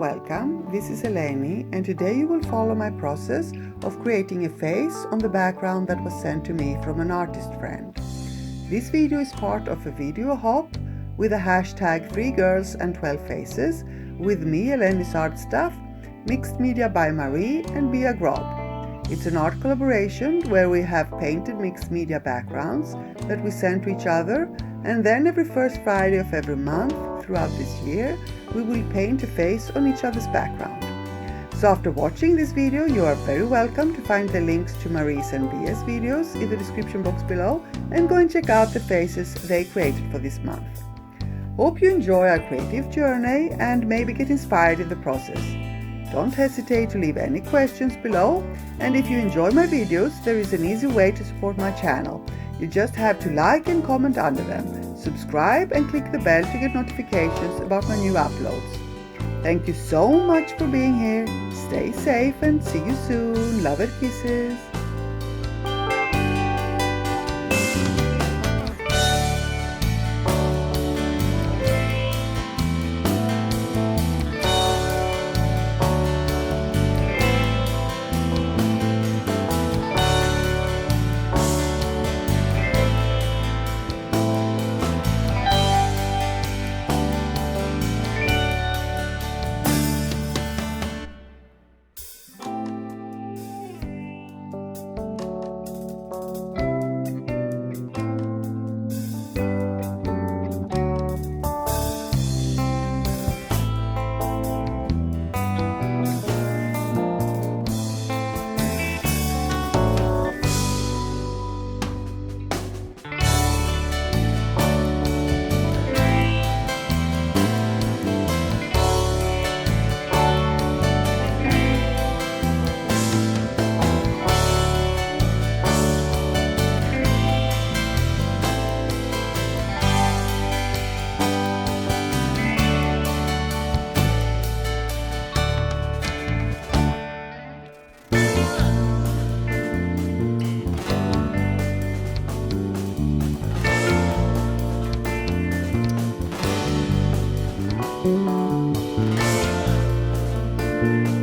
welcome, this is Eleni, and today you will follow my process of creating a face on the background that was sent to me from an artist friend. This video is part of a video hop with the hashtag 3girls and 12 faces with me, elenisartstuff, mixed media by Marie and beagrob. It's an art collaboration where we have painted mixed media backgrounds that we send to each other, and then every first Friday of every month throughout this year we will paint a face on each other's background. So after watching this video, you are very welcome to find the links to Marie's and Bia's videos in the description box below and go and check out the faces they created for this month. Hope you enjoy our creative journey and maybe get inspired in the process. Don't hesitate to leave any questions below, and if you enjoy my videos, there is an easy way to support my channel. You just have to like and comment under them, subscribe and click the bell to get notifications about my new uploads. Thank you so much for being here. Stay safe and see you soon. Love and kisses. Thank you.